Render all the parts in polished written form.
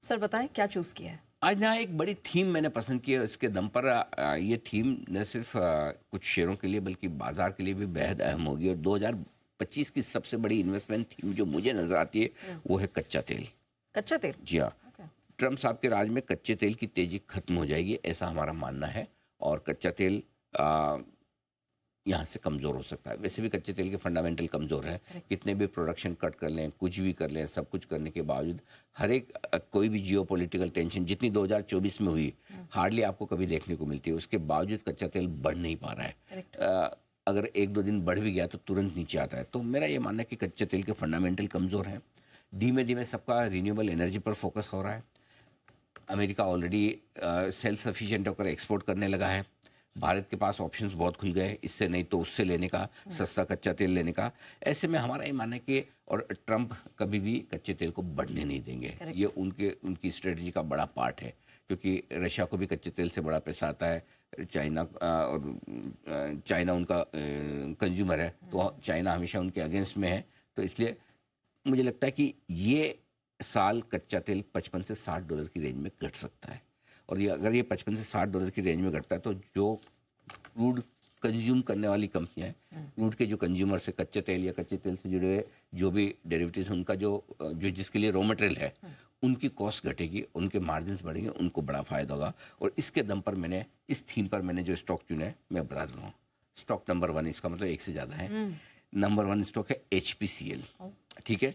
Sir बताएं क्या choose किया है? आज ना एक बड़ी थीम मैंने पसंद की है। इसके दम पर ये थीम न सिर्फ कुछ शेयरों के लिए बल्कि बाजार के लिए भी बेहद अहम होगी। और 2025 की सबसे बड़ी इन्वेस्टमेंट थीम जो मुझे नजर आती है वो है कच्चा तेल। कच्चा तेल। जी हाँ। Okay. ट्रम्प साहब के राज में कच्चे तेल की तेजी खत्म हो जाएगी, ऐसा हमारा मानना है। और कच्चा तेल यहाँ से कमज़ोर हो सकता है। वैसे भी कच्चे तेल के फंडामेंटल कमज़ोर है। कितने भी प्रोडक्शन कट कर लें, कुछ भी कर लें, सब कुछ करने के बावजूद हर एक कोई भी जियोपॉलिटिकल टेंशन जितनी 2024 में हुई हार्डली आपको कभी देखने को मिलती है। उसके बावजूद कच्चा तेल बढ़ नहीं पा रहा है। अगर एक दो दिन बढ़ भी गया तो तुरंत नीचे आता है। तो मेरा ये मानना है कि कच्चे तेल के फंडामेंटल कमज़ोर हैं। धीमे धीमे सबका रिन्यूएबल एनर्जी पर फोकस हो रहा है। अमेरिका ऑलरेडी सेल्फ सफिशिएंट होकर एक्सपोर्ट करने लगा है। भारत के पास ऑप्शंस बहुत खुल गए, इससे नहीं तो उससे लेने का, सस्ता कच्चा तेल लेने का। ऐसे में हमारा ये मानना है कि और ट्रंप कभी भी कच्चे तेल को बढ़ने नहीं देंगे। ये उनकी स्ट्रेटजी का बड़ा पार्ट है, क्योंकि रशिया को भी कच्चे तेल से बड़ा पैसा आता है। चाइना और चाइना उनका कंज्यूमर है, तो चाइना हमेशा उनके अगेंस्ट में है। तो इसलिए मुझे लगता है कि ये साल कच्चा तेल 55 से $60 की रेंज में घट सकता है। और ये अगर ये 55 से $60 की रेंज में घटता है तो जो क्रूड कंज्यूम करने वाली कंपनियां हैं, क्रूड के जो कंज्यूमर्स है, कच्चे तेल या कच्चे तेल से जुड़े हुए जो भी डेरिवेटिव्स हैं, उनका जो जिसके लिए रॉ मटेरियल है, उनकी कॉस्ट घटेगी, उनके मार्जिन्स बढ़ेंगे, उनको बड़ा फायदा होगा। और इसके दम पर मैंने इस थीम पर मैंने जो स्टॉक चुने हैं मैं बता रहा हूँ। स्टॉक नंबर 1, इसका मतलब एक से ज़्यादा है। नंबर 1 स्टॉक है HPCL। ठीक है।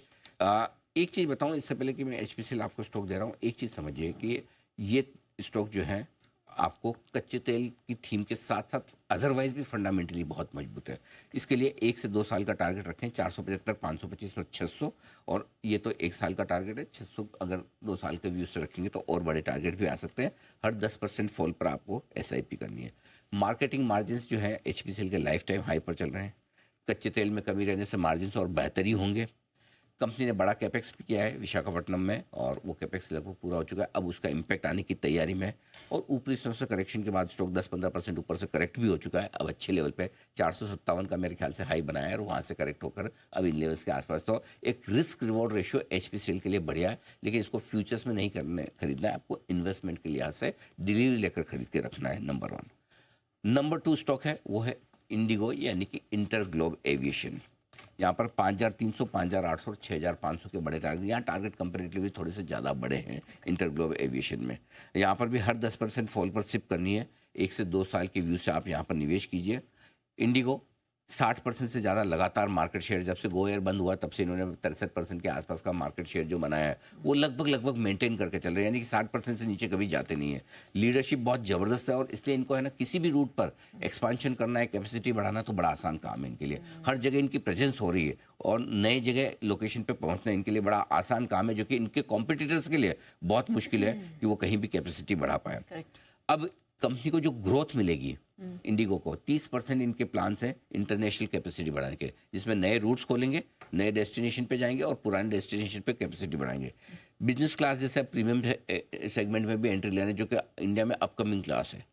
एक चीज़ बताऊं इससे पहले कि मैं HPCL आपको स्टॉक दे रहा हूं, एक चीज़ समझिए कि ये स्टॉक जो है आपको कच्चे तेल की थीम के साथ साथ अदरवाइज भी फंडामेंटली बहुत मजबूत है। इसके लिए 1 से 2 साल का टारगेट रखें, 475, 525 और 600। और ये तो 1 साल का टारगेट है। 600 अगर 2 साल के व्यू से रखेंगे तो और बड़े टारगेट भी आ सकते हैं। हर 10% फॉल पर आपको SIP करनी है। मार्केटिंग मार्जिन जो है HPCL के लाइफ टाइम हाई पर चल रहे हैं। कच्चे तेल में कमी रहने से मार्जिन और बेहतरी होंगे। कंपनी ने बड़ा कैपेक्स भी किया है विशाखापट्टनम में, और वो कैपेक्स लगभग पूरा हो चुका है। अब उसका इम्पैक्ट आने की तैयारी में है। और ऊपरी स्तर से करेक्शन के बाद स्टॉक 10-15% ऊपर से करेक्ट भी हो चुका है। अब अच्छे लेवल पे 457 का मेरे ख्याल से हाई बनाया है, और वहाँ से करेक्ट होकर अब इन लेवल्स के आसपास। तो एक रिस्क रिवॉर्ड रेशियो HPCL के लिए बढ़िया है, लेकिन इसको फ्यूचर्स में नहीं खरीदना है, आपको इन्वेस्टमेंट के लिहाज से डिलीवरी लेकर खरीद के रखना है। नंबर 1। नंबर 2 स्टॉक है वो है इंडिगो, यानी कि इंटरग्लोब एविएशन। यहाँ पर 5,300, 5,800 और 6,500 के बड़े टारगेट। यहाँ टारगेट कंपेरेटिवली थोड़े से ज़्यादा बड़े हैं इंटरग्लोब एविएशन में। यहाँ पर भी हर 10% फॉल पर सिप करनी है। 1 से 2 साल के व्यू से आप यहाँ पर निवेश कीजिए। इंडिगो 60% से ज़्यादा लगातार मार्केट शेयर, जब से गो एयर बंद हुआ तब से इन्होंने 63% के आसपास का मार्केट शेयर जो बनाया है वो लगभग मेंटेन करके चल रहे हैं, यानी कि 60% से नीचे कभी जाते नहीं है। लीडरशिप बहुत ज़बरदस्त है, और इसलिए इनको है ना किसी भी रूट पर एक्सपांशन करना है, कैपेसिटी बढ़ाना तो बड़ा आसान काम है इनके लिए। हर जगह इनकी प्रेजेंस हो रही है, और नए जगह लोकेशन पर पहुँचना इनके लिए बड़ा आसान काम है, जो कि इनके कॉम्पिटिटर्स के लिए बहुत मुश्किल है कि वो कहीं भी कैपेसिटी बढ़ा पाए। अब कंपनी को जो ग्रोथ मिलेगी, इंडिगो को 30% इनके प्लान्स हैं इंटरनेशनल कैपेसिटी बढ़ाने के, जिसमें नए रूट्स खोलेंगे, नए डेस्टिनेशन पे जाएंगे और पुराने डेस्टिनेशन पे कैपेसिटी बढ़ाएंगे। बिजनेस क्लास जैसे प्रीमियम सेगमेंट में भी एंट्री लेने, जो कि इंडिया में अपकमिंग क्लास है,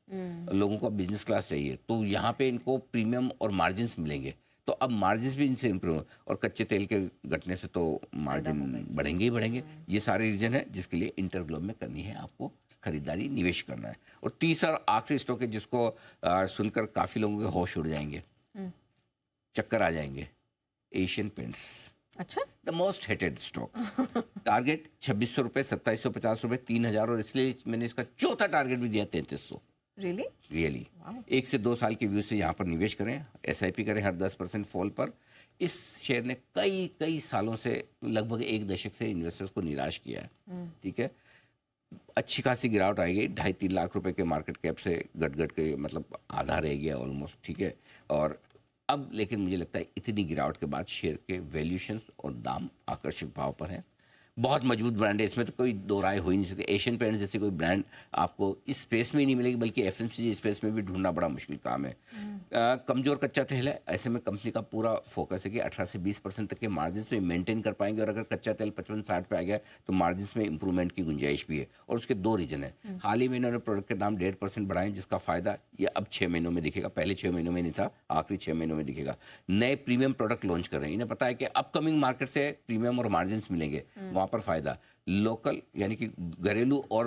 लोगों को बिजनेस क्लास चाहिए, तो यहाँ पे इनको प्रीमियम और मार्जिन मिलेंगे। तो अब मार्जिन भी इनसे इम्प्रूव, और कच्चे तेल के घटने से तो मार्जिन बढ़ेंगे ही बढ़ेंगे। ये सारे रीजन है जिसके लिए इंटरग्लोब में करनी है आपको खरीदारी, निवेश करना है। और तीसरा और आखिरी स्टॉक है जिसको सुनकर काफी लोगों के होश उड़ जाएंगे, चक्कर आ जाएंगे, एशियन पेंट्स। अच्छा, the most hated stock. Target 2,600 रुपये, 2,750 रुपये, 3,000, और इसलिए मैंने इसका चौथा टारगेट भी दिया 3,300। रियली 1 से 2 साल के व्यू से यहाँ पर निवेश करें, SIP करें हर 10% फॉल पर। इस शेयर ने कई सालों से, लगभग 1 दशक से इन्वेस्टर्स को निराश किया है। ठीक है, अच्छी खासी गिरावट आएगी, 2.5-3 लाख रुपए के मार्केट कैप से घट के मतलब आधा रह गया ऑलमोस्ट। ठीक है, और अब लेकिन मुझे लगता है इतनी गिरावट के बाद शेयर के वैल्यूएशंस और दाम आकर्षक भाव पर हैं। बहुत मजबूत ब्रांड है, इसमें तो कोई दो राय हो ही नहीं सकती। एशियन पेंट्स जैसी कोई ब्रांड आपको इस स्पेस में ही नहीं मिलेगी, बल्कि FMCG स्पेस में भी ढूंढना बड़ा मुश्किल काम है। कमजोर कच्चा तेल है, ऐसे में कंपनी का पूरा फोकस है कि 18 से 20% तक के मार्जिन से मेंटेन कर पाएंगे, और अगर कच्चा तेल 55-60 पे आ गया तो मार्जिन में इंप्रूवमेंट की गुंजाइश भी है। और उसके 2 रीजन है। हाल ही में इन्होंने प्रोडक्ट के दाम 1.5% बढ़ाए, जिसका फायदा ये अब 6 महीनों में दिखेगा, पहले 6 महीनों में नहीं था, आखिरी 6 महीनों में दिखेगा। नए प्रीमियम प्रोडक्ट लॉन्च कर रहे हैं, इन्हें पता है कि अपकमिंग मार्केट से प्रीमियम और मार्जिन मिलेंगे, वहाँ वहाँ पर फ़ायदा। लोकल यानी कि घरेलू और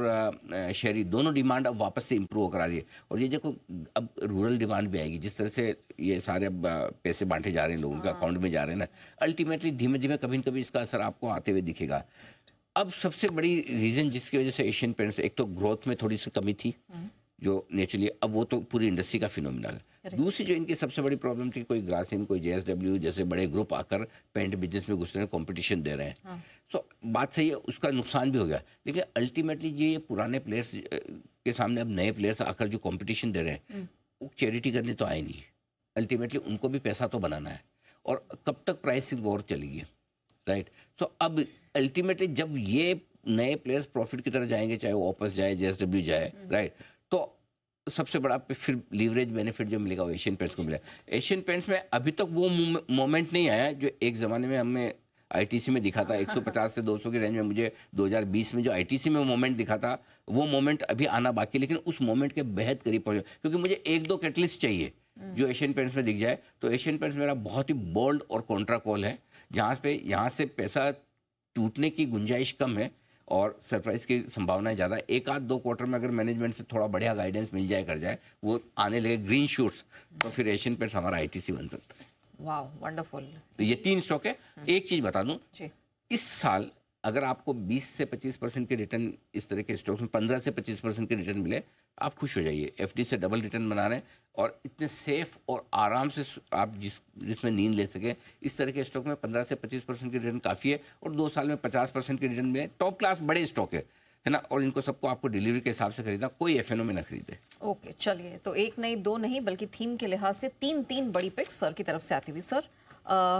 शहरी दोनों डिमांड अब वापस से इम्प्रूव होकर आ रही है। और ये देखो अब रूरल डिमांड भी आएगी, जिस तरह से ये सारे अब पैसे बांटे जा रहे हैं, लोगों के अकाउंट में जा रहे हैं ना, अल्टीमेटली धीमे धीमे कभी न कभी इसका असर आपको आते हुए दिखेगा। अब सबसे बड़ी रीज़न जिसकी वजह से एशियन पेंट्स, एक तो ग्रोथ में थोड़ी सी कमी थी जो नेचुरली, अब वो तो पूरी इंडस्ट्री का फिनोमिना है। दूसरी जो इनकी सबसे बड़ी प्रॉब्लम थी, कोई ग्रासिम, कोई जेएसडब्ल्यू जैसे बड़े ग्रुप आकर पेंट बिजनेस में घुस रहे हैं, कंपटीशन दे रहे हैं। सो बात सही है, उसका नुकसान भी हो गया, लेकिन अल्टीमेटली ये पुराने प्लेयर्स के सामने अब नए प्लेयर्स आकर जो कंपटीशन दे रहे हैं, वो चैरिटी करने तो आए नहीं। अल्टीमेटली उनको भी पैसा तो बनाना है, और कब तक प्राइसिंग वॉर चलेगी, राइट। सो अब अल्टीमेटली जब ये नए प्लेयर्स प्रॉफिट की तरफ जाएंगे, चाहे वो ओपस जाए, जेएसडब्ल्यू जाए, राइट, तो सबसे बड़ा फिर लीवरेज बेनिफिट जो मिलेगा वो एशियन पेंट्स को मिलेगा। एशियन पेंट्स में अभी तक वो मोमेंट नहीं आया जो एक ज़माने में हमें आईटीसी में दिखा था। 150 से 200 की रेंज में मुझे 2020 में जो आईटीसी में मोमेंट दिखा था, वो मोमेंट अभी आना बाकी, लेकिन उस मोमेंट के बेहद करीब पहुंचे, क्योंकि मुझे 1-2 कैटलिस्ट चाहिए जो एशियन पेंट्स में दिख जाए। तो एशियन पेंट्स मेरा बहुत ही बोल्ड और कॉन्ट्रा कॉल है, जहाँ पे यहाँ से पैसा टूटने की गुंजाइश कम है और सरप्राइज की संभावना ज़्यादा। 1-2 क्वार्टर में अगर मैनेजमेंट से थोड़ा बढ़िया गाइडेंस मिल जाए, कर जाए, वो आने लगे ग्रीन शूट्स, तो फिर एशियन पेंट्स हमारा आईटीसी बन सकता है। वाह, वंडरफुल। तो ये 3 स्टॉक है। एक चीज़ बता दूं, जी। इस साल अगर आपको 20 से 25% के रिटर्न इस तरह के स्टॉक्स में 15 से 25% के रिटर्न मिले, आप खुश हो जाइए। एफडी से डबल रिटर्न बना रहे हैं और इतने सेफ और आराम से आप जिसमें नींद ले सके, इस तरह के स्टॉक में 15 से 25% की रिटर्न काफ़ी है। और 2 साल में 50% की रिटर्न में टॉप क्लास बड़े स्टॉक है ना। और इनको सबको आपको डिलीवरी के हिसाब से खरीदना, कोई एफएनओ में ना खरीदे। ओके, चलिए, तो 1 नहीं 2 नहीं बल्कि थीम के लिहाज से 3 बड़ी पिक्स सर की तरफ से आती हुई। सर